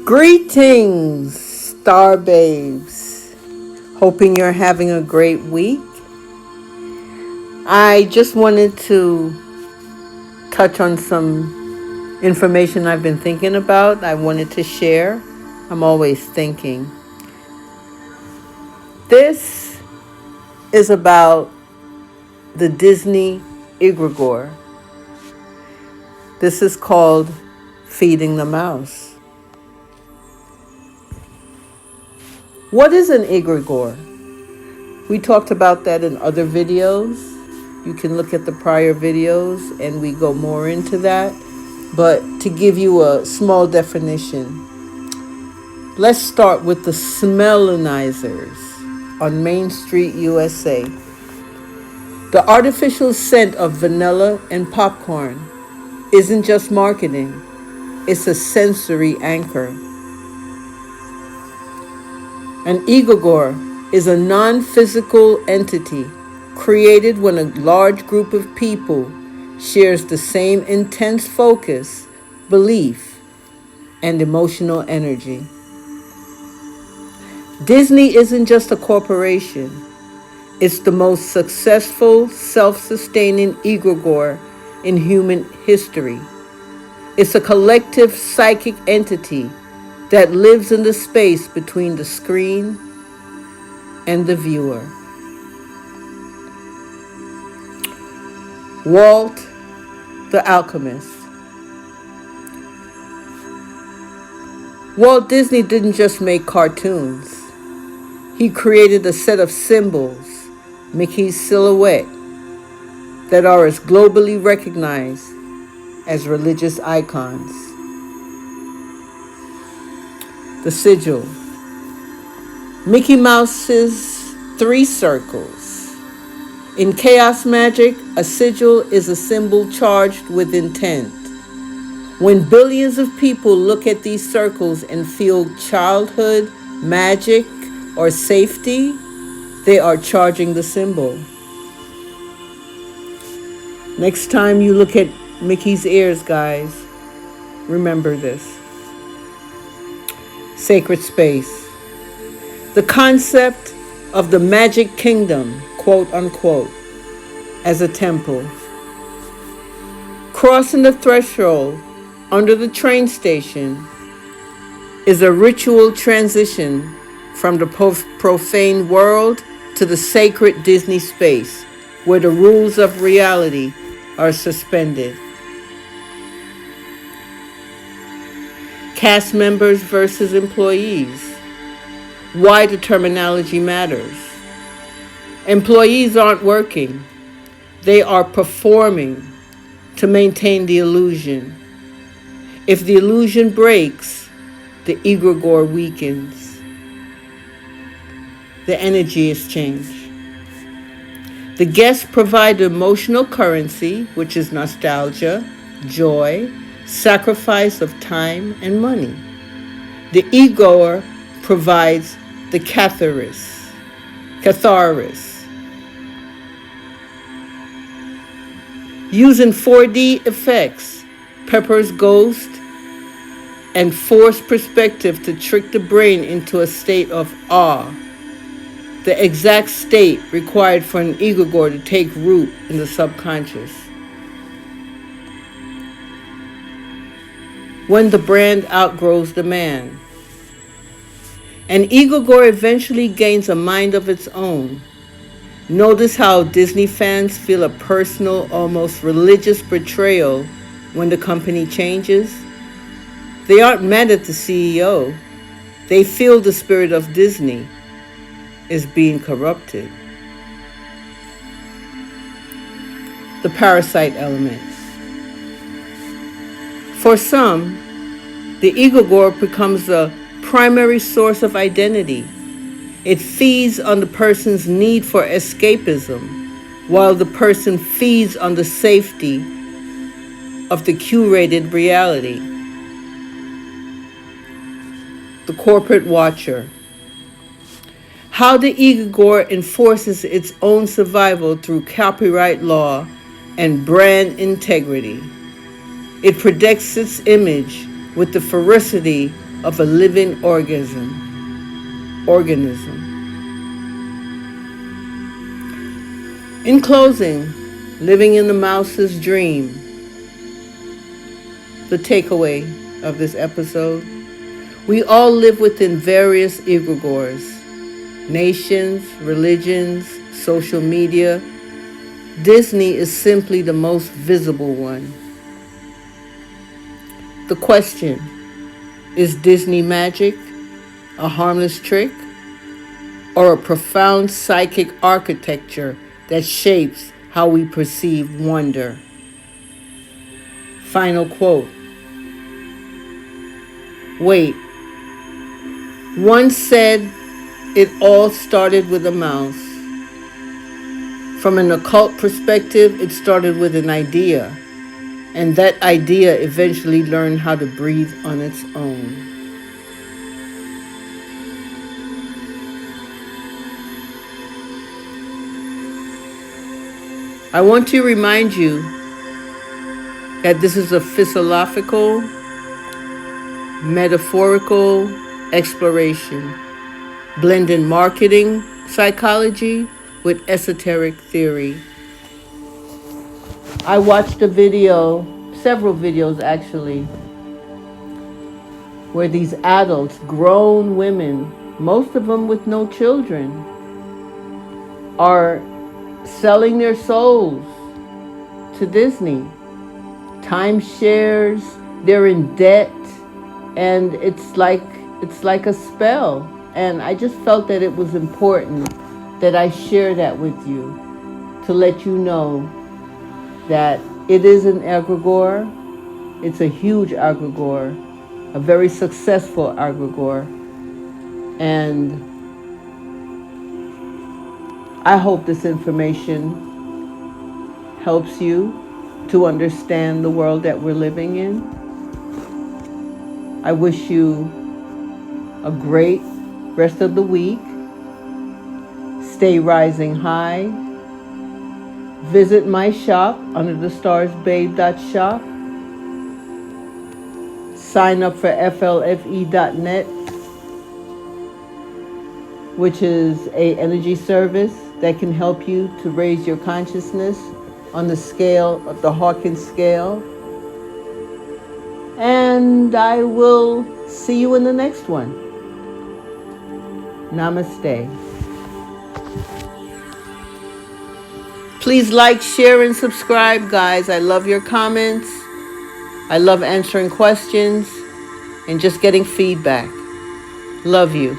Greetings, star babes. Hoping you're having a great week. I just wanted to touch on some information I've been thinking about. I wanted to share. I'm always thinking. This is about the Disney Egregore. This is called Feeding the Mouse. What is an egregore? We talked about that in other videos. You can look at the prior videos and we go more into that. But to give you a small definition, let's start with the smellinizers on Main Street U.S.A. The artificial scent of vanilla and popcorn isn't just marketing, it's a sensory anchor. An egregore is a non-physical entity created when a large group of people shares the same intense focus, belief, and emotional energy. Disney isn't just a corporation. It's the most successful, self-sustaining egregore in human history. It's a collective psychic entity that lives in the space between the screen and the viewer. Walt the Alchemist. Walt Disney didn't just make cartoons. He created a set of symbols, Mickey's silhouette, that are as globally recognized as religious icons. The sigil. Mickey Mouse's 3 circles. In chaos magic, a sigil is a symbol charged with intent. When billions of people look at these circles and feel childhood, magic, or safety, they are charging the symbol. Next time you look at Mickey's ears, guys, remember this. Sacred space. The concept of the magic kingdom, quote unquote, as a temple. Crossing the threshold under the train station is a ritual transition from the profane world to the sacred Disney space, where the rules of reality are suspended. Cast members versus employees. Why the terminology matters. Employees aren't working. They are performing to maintain the illusion. If the illusion breaks, the egregore weakens. The energy is changed. The guests provide the emotional currency, which is nostalgia, joy, sacrifice of time and money. The egregore provides the catharsis. Using 4D effects, Pepper's ghost, and forced perspective to trick the brain into a state of awe, the exact state required for an egregore to take root in the subconscious. When the brand outgrows the man. An egregore eventually gains a mind of its own. Notice how Disney fans feel a personal, almost religious betrayal when the company changes. They aren't mad at the CEO. They feel the spirit of Disney is being corrupted. The parasite element. For some, the egregore becomes the primary source of identity. It feeds on the person's need for escapism, while the person feeds on the safety of the curated reality. The corporate watcher. How the egregore enforces its own survival through copyright law and brand integrity. It protects its image with the ferocity of a living organism. In closing, living in the mouse's dream, the takeaway of this episode, we all live within various egregores, nations, religions, social media. Disney is simply the most visible one. The question, is Disney magic, a harmless trick, or a profound psychic architecture that shapes how we perceive wonder? Final quote. Wait. One said it all started with a mouse. From an occult perspective, it started with an idea, and that idea eventually learned how to breathe on its own. I want to remind you that this is a philosophical, metaphorical exploration, blending marketing psychology with esoteric theory. I watched a video, several videos actually, where these adults, grown women, most of them with no children, are selling their souls to Disney. Timeshares, they're in debt, and it's like a spell. And I just felt that it was important that I share that with you, to let you know that it is an egregore. It's a huge egregore, a very successful egregore. And I hope this information helps you to understand the world that we're living in. I wish you a great rest of the week. Stay rising high. Visit my shop, underthestarsbabe.shop. Sign up for flfe.net, which is an energy service that can help you to raise your consciousness on the scale of the Hawkins scale. And I will see you in the next one. Namaste. Please like, share, and subscribe, guys. I love your comments. I love answering questions and just getting feedback. Love you.